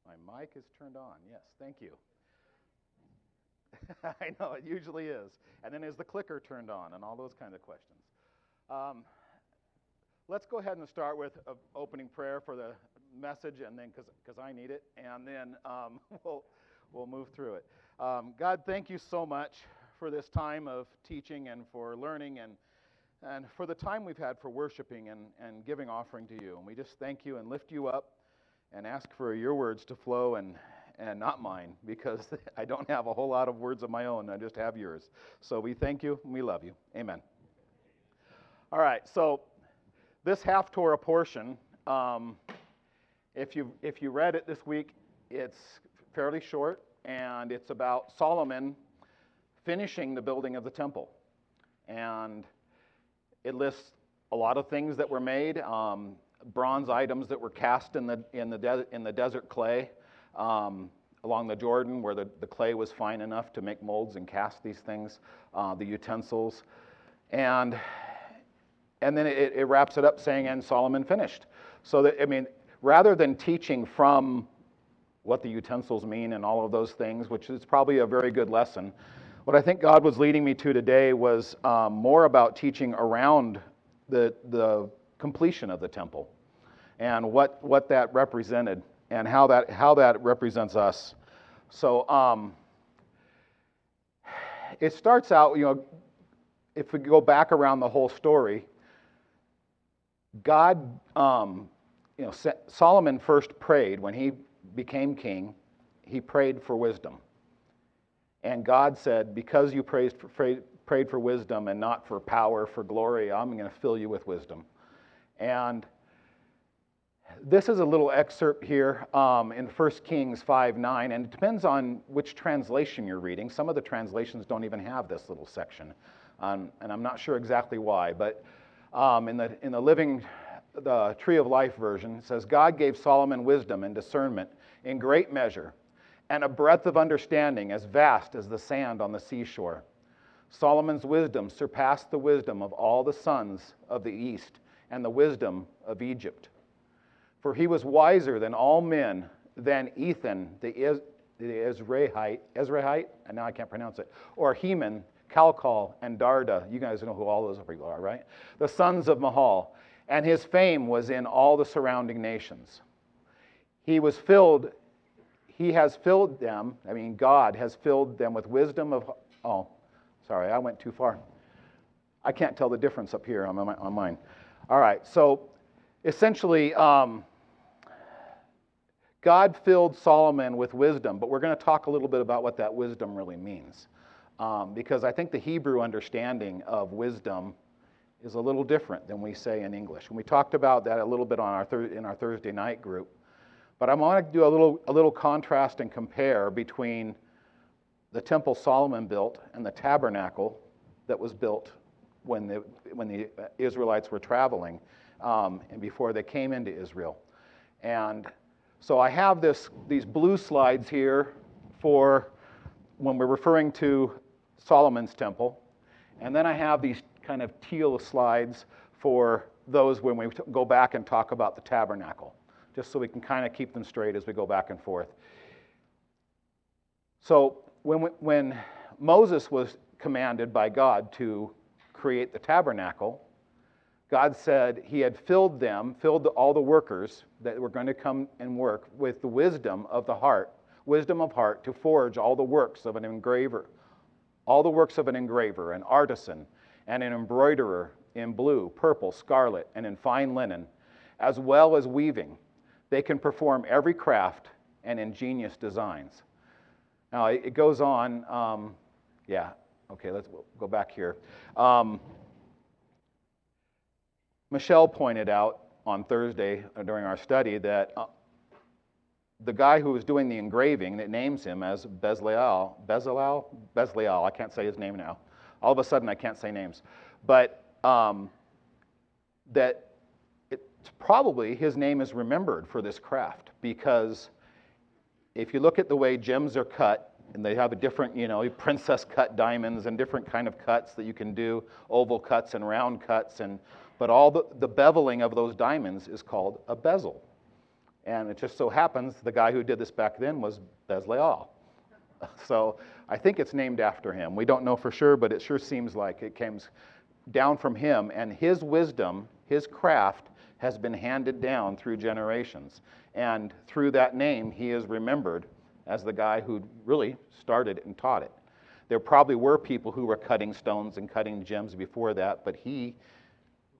My mic is turned on. Yes, thank you. I know, it usually is. And then is the clicker turned on and all those kinds of questions. Um, let's go ahead and start with an opening prayer for the message, and then because I need it, and then we'll move through it. God, thank you so much for this time of teaching and for learning and for the time we've had for worshiping and giving offering to you. And we just thank you and lift you up and ask for your words to flow and not mine, because I don't have a whole lot of words of my own. I just have yours. So we thank you and we love you. Amen. All right, so this Haftarah portion, if you read it this week, it's fairly short, and it's about Solomon finishing the building of the temple. And it lists a lot of things that were made, bronze items that were cast in the desert clay along the Jordan, where the clay was fine enough to make molds and cast these things, the utensils, and then it wraps it up saying, "And Solomon finished." So that, I mean, rather than teaching from what the utensils mean and all of those things, which is probably a very good lesson, what I think God was leading me to today was more about teaching around the completion of the temple and what that represented and how that represents us. So it starts out, if we go back around the whole story, God, Solomon first prayed when he became king. He prayed for wisdom. And God said, because you prayed for wisdom and not for power, for glory, I'm going to fill you with wisdom. And this is a little excerpt here in 1 Kings 5:9, and it depends on which translation you're reading. Some of the translations don't even have this little section, and I'm not sure exactly why. But in the Tree of Life version, it says, God gave Solomon wisdom and discernment in great measure, and a breadth of understanding as vast as the sand on the seashore. Solomon's wisdom surpassed the wisdom of all the sons of the east and the wisdom of Egypt. For he was wiser than all men, than Ethan, the Ezrahite, and now I can't pronounce it, or Heman, Calcol, and Darda. You guys know who all those people are, right? The sons of Mahal. And his fame was in all the surrounding nations. He has filled them, God has filled them with wisdom of, I went too far. I can't tell the difference up here on mine. All right, so essentially, God filled Solomon with wisdom, but we're going to talk a little bit about what that wisdom really means. Because I think the Hebrew understanding of wisdom is a little different than we say in English. And we talked about that a little bit in our Thursday night group. But I want to do a little contrast and compare between the temple Solomon built and the tabernacle that was built when the Israelites were traveling and before they came into Israel. And so I have these blue slides here for when we're referring to Solomon's temple, and then I have these kind of teal slides for those when we go back and talk about the tabernacle, just so we can kind of keep them straight as we go back and forth. So when Moses was commanded by God to create the tabernacle, God said he had filled all the workers that were going to come and work with the wisdom of heart to forge all the works of an engraver, an artisan, and an embroiderer in blue, purple, scarlet, and in fine linen, as well as weaving. They can perform every craft and ingenious designs. Now, it goes on. Let's go back here. Michelle pointed out on Thursday during our study that the guy who was doing the engraving, that names him as Bezalel, I can't say his name now. All of a sudden I can't say names. But that it's probably his name is remembered for this craft, because if you look at the way gems are cut, and they have a different, princess cut diamonds and different kind of cuts that you can do, oval cuts and round cuts, but all the beveling of those diamonds is called a bezel. And it just so happens the guy who did this back then was Bezalel. So I think it's named after him. We don't know for sure, but it sure seems like it came down from him. And his wisdom, his craft, has been handed down through generations. And through that name, he is remembered as the guy who really started it and taught it. There probably were people who were cutting stones and cutting gems before that, but he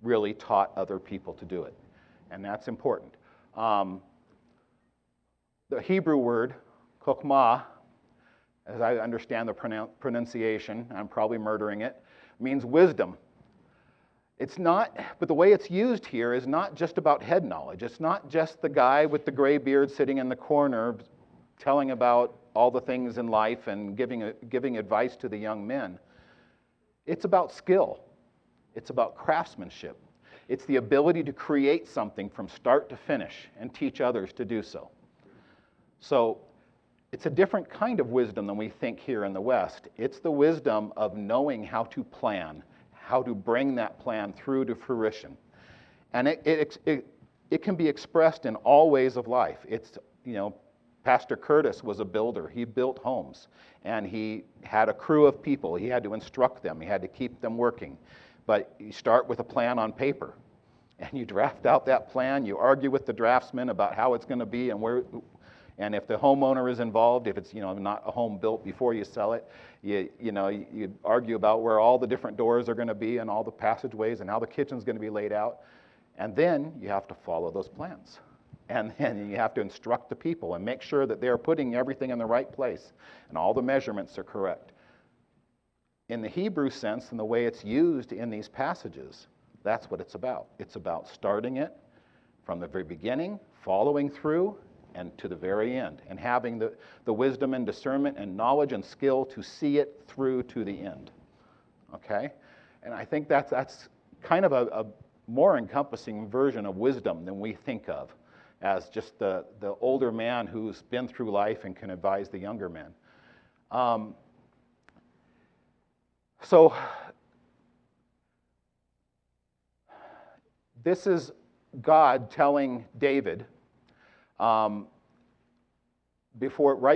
really taught other people to do it. And that's important. The Hebrew word, chokhmah, as I understand the pronunciation, I'm probably murdering it, means wisdom. It's not, but the way it's used here is not just about head knowledge. It's not just the guy with the gray beard sitting in the corner telling about all the things in life and giving advice to the young men. It's about skill. It's about craftsmanship. It's the ability to create something from start to finish and teach others to do so. So it's a different kind of wisdom than we think here in the West. It's the wisdom of knowing how to plan, how to bring that plan through to fruition. And it can be expressed in all ways of life. It's, Pastor Curtis was a builder. He built homes, and he had a crew of people. He had to instruct them. He had to keep them working. But you start with a plan on paper, and you draft out that plan. You argue with the draftsman about how it's going to be and where. And if the homeowner is involved, if it's not a home built before you sell it, you argue about where all the different doors are going to be and all the passageways and how the kitchen's going to be laid out. And then you have to follow those plans. And then you have to instruct the people and make sure that they're putting everything in the right place and all the measurements are correct. In the Hebrew sense and the way it's used in these passages, that's what it's about. It's about starting it from the very beginning, following through, and to the very end, and having the wisdom and discernment and knowledge and skill to see it through to the end. Okay? And I think that's kind of a more encompassing version of wisdom than we think of as just the older man who's been through life and can advise the younger men. So this is God telling David, right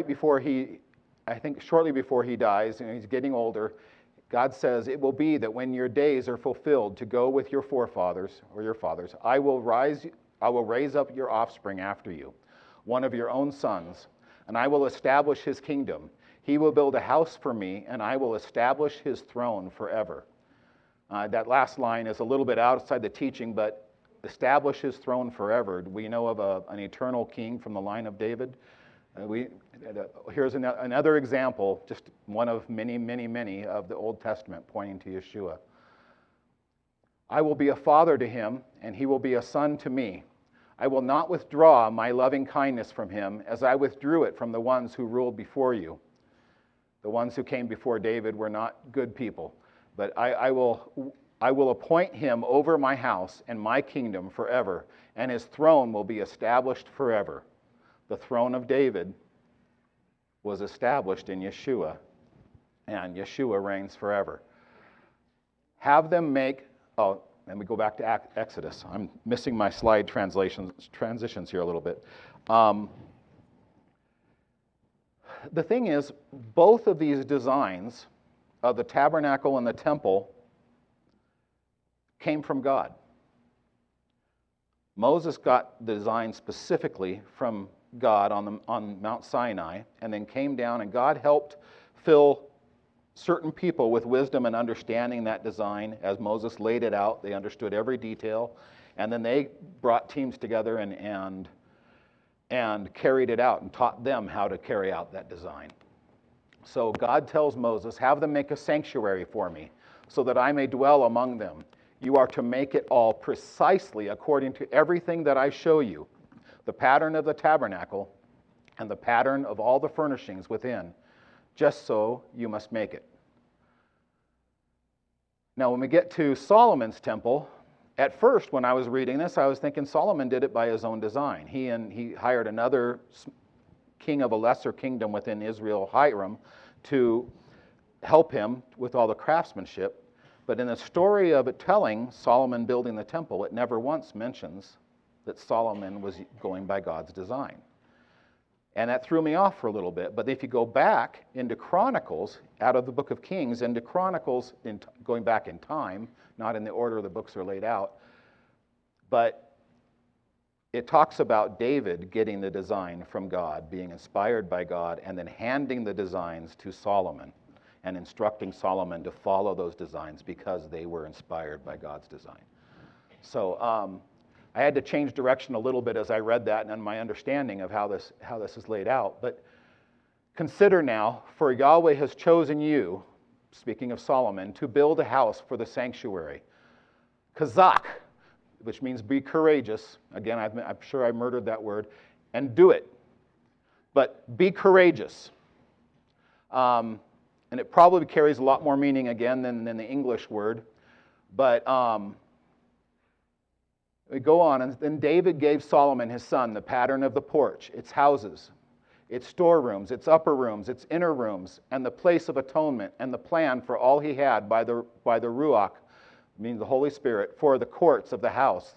before he, I think shortly before he dies, and he's getting older, God says, "It will be that when your days are fulfilled to go with your forefathers or your fathers, I will raise up your offspring after you, one of your own sons, and I will establish his kingdom. He will build a house for me, and I will establish his throne forever." That last line is a little bit outside the teaching, but establish his throne forever. We know of an eternal king from the line of David. Here's another example, just one of many, many, many of the Old Testament pointing to Yeshua. "I will be a father to him, and he will be a son to me. I will not withdraw my loving kindness from him as I withdrew it from the ones who ruled before you." The ones who came before David were not good people, but I will appoint him over my house and my kingdom forever, and his throne will be established forever. The throne of David was established in Yeshua, and Yeshua reigns forever. Have them make, and we go back to Exodus. I'm missing my slide transitions here a little bit. The thing is, both of these designs of the tabernacle and the temple came from God. Moses got the design specifically from God on Mount Sinai, and then came down, and God helped fill certain people with wisdom and understanding that design. As Moses laid it out, they understood every detail, and then they brought teams together and carried it out and taught them how to carry out that design. So God tells Moses, "Have them make a sanctuary for me, so that I may dwell among them. You are to make it all precisely according to everything that I show you, the pattern of the tabernacle and the pattern of all the furnishings within. Just so you must make it." Now, when we get to Solomon's temple, at first when I was reading this, I was thinking Solomon did it by his own design. He hired another king of a lesser kingdom within Israel, Hiram, to help him with all the craftsmanship. But in the story of it telling Solomon building the temple, it never once mentions that Solomon was going by God's design. And that threw me off for a little bit. But if you go back into Chronicles, out of the book of Kings, into Chronicles, going back in time, not in the order the books are laid out, but it talks about David getting the design from God, being inspired by God, and then handing the designs to Solomon and instructing Solomon to follow those designs because they were inspired by God's design. So I had to change direction a little bit as I read that and my understanding of how this is laid out. But consider now, for Yahweh has chosen you, speaking of Solomon, to build a house for the sanctuary. Kazak, which means be courageous. Again, I'm sure I murdered that word. And do it. But be courageous. And it probably carries a lot more meaning, again, than the English word. But we go on, and then David gave Solomon, his son, the pattern of the porch, its houses, its storerooms, its upper rooms, its inner rooms, and the place of atonement, and the plan for all he had by the Ruach, means the Holy Spirit, for the courts of the house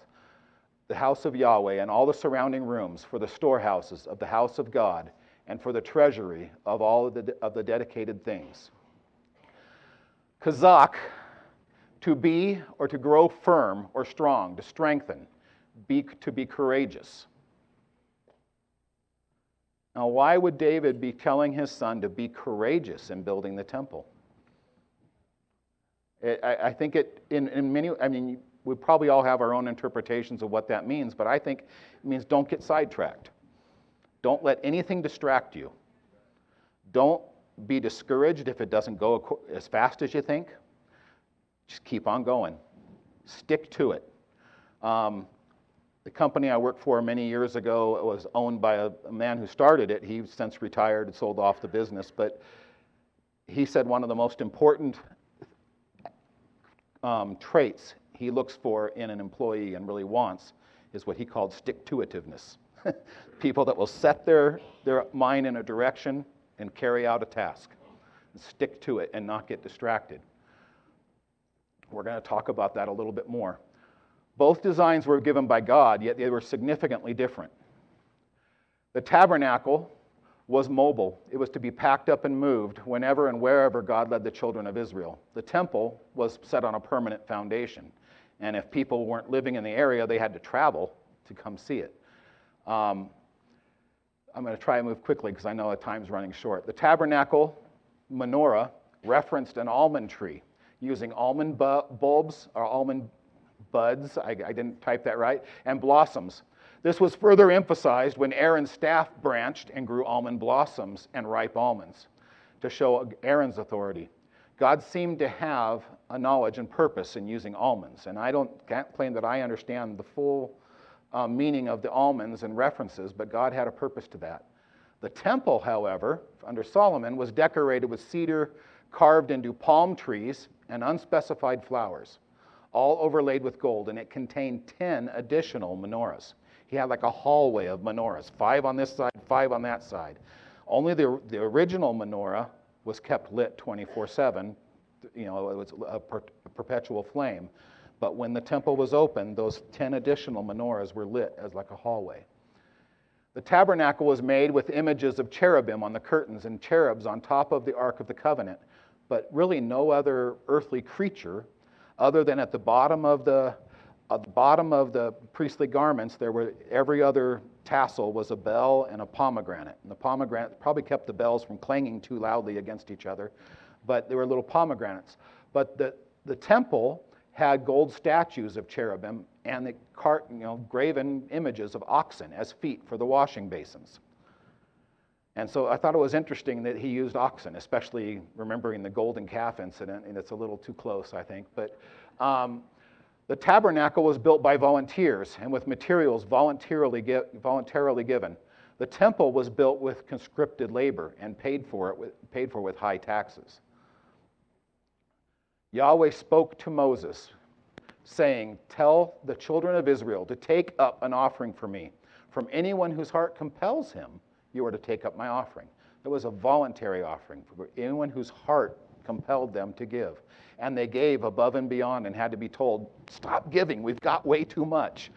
of Yahweh, and all the surrounding rooms, for the storehouses of the house of God, and for the treasury of all of the dedicated things. Kazak, to be or to grow firm or strong, to strengthen, to be courageous. Now, why would David be telling his son to be courageous in building the temple? I think in many, we probably all have our own interpretations of what that means, but I think it means don't get sidetracked. Don't let anything distract you. Don't be discouraged if it doesn't go as fast as you think. Just keep on going. Stick to it. The company I worked for many years ago was owned by a man who started it. He's since retired and sold off the business, but he said one of the most important traits he looks for in an employee and really wants is what he called stick-to-itiveness. People that will set their mind in a direction and carry out a task. And stick to it and not get distracted. We're going to talk about that a little bit more. Both designs were given by God, yet they were significantly different. The tabernacle was mobile. It was to be packed up and moved whenever and wherever God led the children of Israel. The temple was set on a permanent foundation. And if people weren't living in the area, they had to travel to come see it. I'm going to try and move quickly because I know the time's running short. The tabernacle menorah referenced an almond tree using almond bulbs or almond buds, I didn't type that right, and blossoms. This was further emphasized when Aaron's staff branched and grew almond blossoms and ripe almonds to show Aaron's authority. God seemed to have a knowledge and purpose in using almonds, and I can't claim that I understand the full meaning of the almonds and references, but God had a purpose to that. The temple, however, under Solomon, was decorated with cedar carved into palm trees and unspecified flowers, all overlaid with gold, and it contained 10 additional menorahs. He had like a hallway of menorahs, 5 on this side, 5 on that side. Only the original menorah was kept lit 24/7. It was a perpetual flame. But when the temple was open, those 10 additional menorahs were lit as like a hallway. The tabernacle was made with images of cherubim on the curtains and cherubs on top of the Ark of the Covenant, but really no other earthly creature other than at the bottom of the priestly garments, every other tassel was a bell and a pomegranate. And the pomegranate probably kept the bells from clanging too loudly against each other, but they were little pomegranates. But the temple had gold statues of cherubim and the graven images of oxen as feet for the washing basins. And so I thought it was interesting that he used oxen, especially remembering the golden calf incident, and it's a little too close, I think. But the tabernacle was built by volunteers and with materials voluntarily given. The temple was built with conscripted labor and paid for with high taxes. Yahweh spoke to Moses, saying, "Tell the children of Israel to take up an offering for me. From anyone whose heart compels him, you are to take up my offering." It was a voluntary offering for anyone whose heart compelled them to give. And they gave above and beyond and had to be told, "Stop giving, we've got way too much."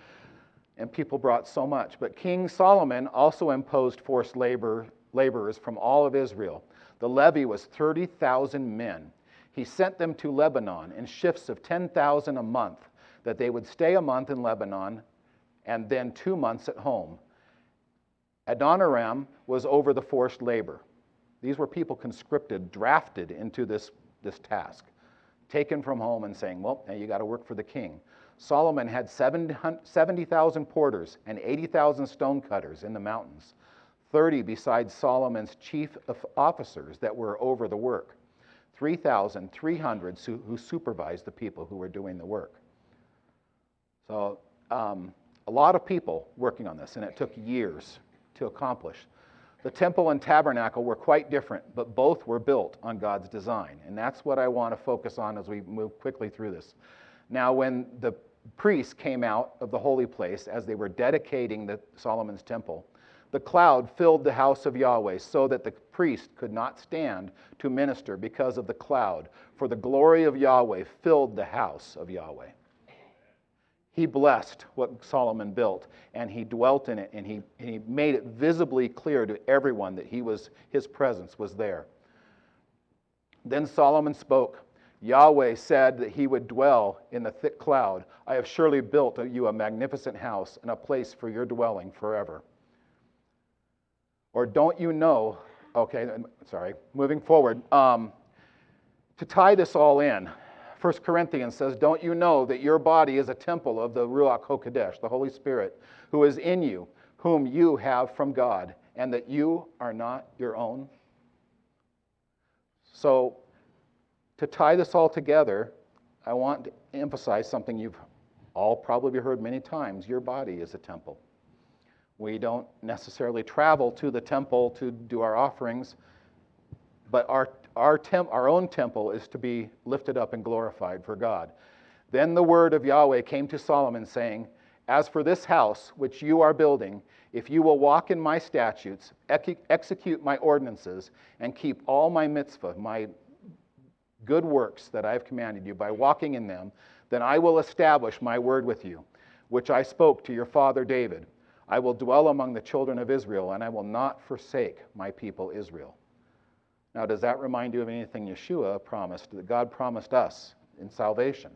and people brought so much. But King Solomon also imposed forced laborers from all of Israel. The levy was 30,000 men. He sent them to Lebanon in shifts of 10,000 a month, that they would stay a month in Lebanon and then 2 months at home. Adoniram was over the forced labor. These were people conscripted, drafted into this task, taken from home and saying, well, now you got to work for the king. Solomon had 70,000 porters and 80,000 stonecutters in the mountains, 30 besides Solomon's chief officers that were over the work, 3,300 who supervised the people who were doing the work. So a lot of people working on this, and it took years to accomplish. The temple and tabernacle were quite different, but both were built on God's design. And that's what I want to focus on as we move quickly through this. Now, when the priests came out of the holy place as they were dedicating Solomon's temple, the cloud filled the house of Yahweh so that the priest could not stand to minister because of the cloud, for the glory of Yahweh filled the house of Yahweh. He blessed what Solomon built, and he dwelt in it, and he made it visibly clear to everyone that his presence was there. Then Solomon spoke. Yahweh said that he would dwell in the thick cloud. I have surely built you a magnificent house and a place for your dwelling forever. Or don't you know, moving forward, to tie this all in, 1 Corinthians says, don't you know that your body is a temple of the Ruach HaKodesh, the Holy Spirit, who is in you, whom you have from God, and that you are not your own? So, to tie this all together, I want to emphasize something you've all probably heard many times. Your body is a temple. We don't necessarily travel to the temple to do our offerings, but our own temple is to be lifted up and glorified for God. Then the word of Yahweh came to Solomon, saying, as for this house which you are building, if you will walk in my statutes, execute my ordinances, and keep all my mitzvah, my good works that I have commanded you, by walking in them, then I will establish my word with you, which I spoke to your father David. I will dwell among the children of Israel, and I will not forsake my people Israel. Now, does that remind you of anything Yeshua promised, that God promised us in salvation?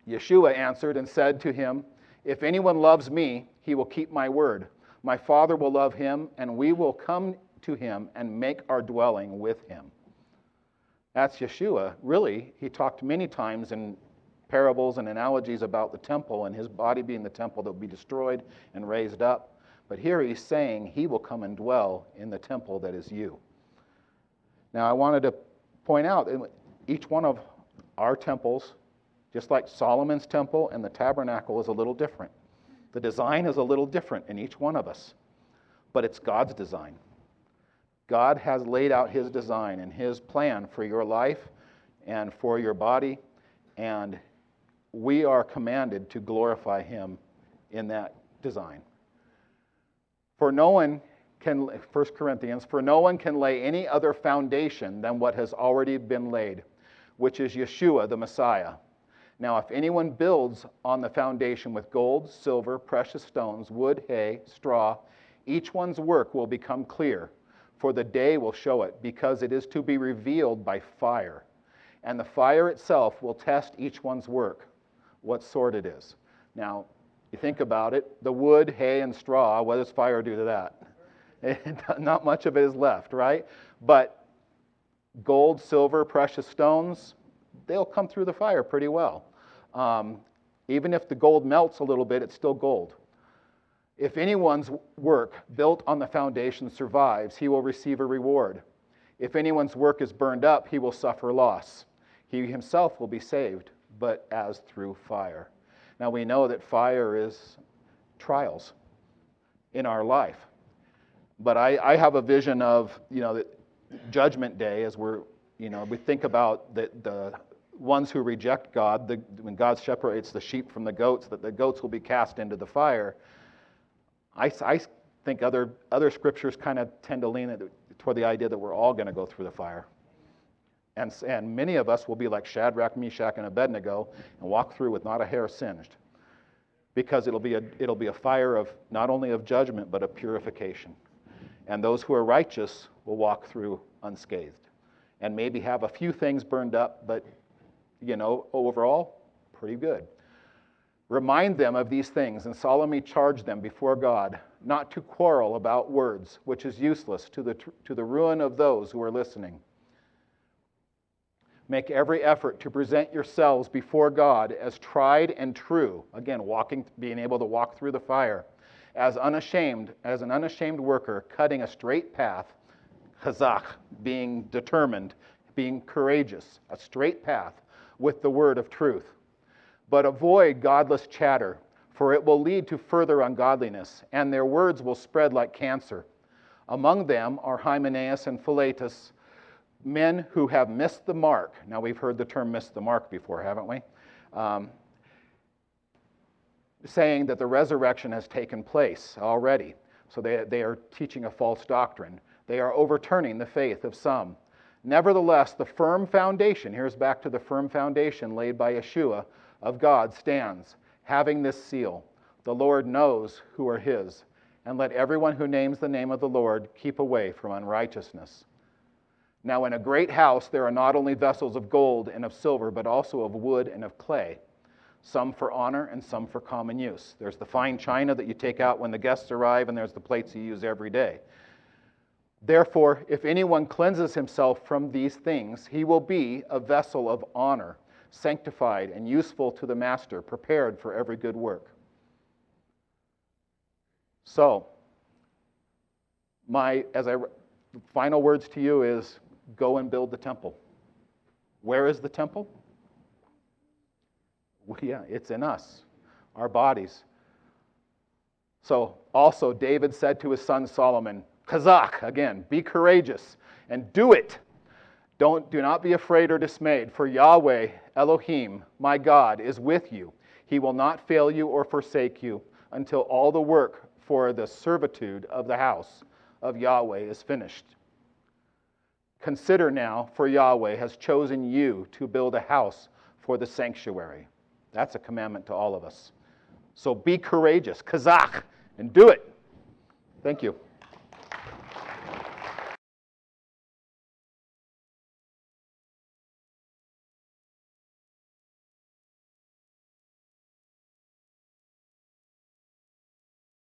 Yeshua answered and said to him, if anyone loves me, he will keep my word. My Father will love him, and we will come to him and make our dwelling with him. That's Yeshua. Really, he talked many times in parables and analogies about the temple and his body being the temple that will be destroyed and raised up. But here he's saying he will come and dwell in the temple that is you. Now, I wanted to point out each one of our temples, just like Solomon's temple and the tabernacle, is a little different. The design is a little different in each one of us, but it's God's design. God has laid out his design and his plan for your life and for your body, and we are commanded to glorify him in that design. For no one can, 1 Corinthians, for no one can lay any other foundation than what has already been laid, which is Yeshua the Messiah. Now, if anyone builds on the foundation with gold, silver, precious stones, wood, hay, straw, each one's work will become clear, for the day will show it, because it is to be revealed by fire. And the fire itself will test each one's work, what sort it is. Now, you think about it, the wood, hay, and straw, what does fire do to that? Not much of it is left, right? But gold, silver, precious stones, they'll come through the fire pretty well. Even if the gold melts a little bit, it's still gold. If anyone's work built on the foundation survives, he will receive a reward. If anyone's work is burned up, he will suffer loss. He himself will be saved, but as through fire. Now we know that fire is trials in our life. But I have a vision of, the judgment day as we think about the ones who reject God, when God separates the sheep from the goats, that the goats will be cast into the fire. I think other scriptures kind of tend to lean toward the idea that we're all going to go through the fire. And many of us will be like Shadrach, Meshach, and Abednego and walk through with not a hair singed. because it'll be a fire of not only of judgment, but of purification. And those who are righteous will walk through unscathed and maybe have a few things burned up, but, overall, pretty good. Remind them of these things and solemnly charge them before God not to quarrel about words, which is useless to the ruin of those who are listening. Make every effort to present yourselves before God as tried and true. Again, being able to walk through the fire. As an unashamed worker, cutting a straight path. Chazak, being determined, being courageous. A straight path with the word of truth. But avoid godless chatter, for it will lead to further ungodliness, and their words will spread like cancer. Among them are Hymenaeus and Philetus, men who have missed the mark. Now, we've heard the term "missed the mark" before, haven't we? Saying that the resurrection has taken place already. So they are teaching a false doctrine. They are overturning the faith of some. Nevertheless, the firm foundation, here's back to the firm foundation laid by Yeshua, of God stands, having this seal: the Lord knows who are his, and let everyone who names the name of the Lord keep away from unrighteousness. Now in a great house there are not only vessels of gold and of silver, but also of wood and of clay, some for honor and some for common use. There's the fine china that you take out when the guests arrive, and there's the plates you use every day. Therefore, if anyone cleanses himself from these things, he will be a vessel of honor, sanctified and useful to the master, prepared for every good work. So, final words to you is, go and build the temple. Where is the temple? Well, yeah, it's in us, our bodies. So, also, David said to his son Solomon, Chazak, again, be courageous and do it. Do not be afraid or dismayed, for Yahweh, Elohim, my God, is with you. He will not fail you or forsake you until all the work for the servitude of the house of Yahweh is finished. Consider now, for Yahweh has chosen you to build a house for the sanctuary. That's a commandment to all of us. So be courageous, Chazak, and do it. Thank you.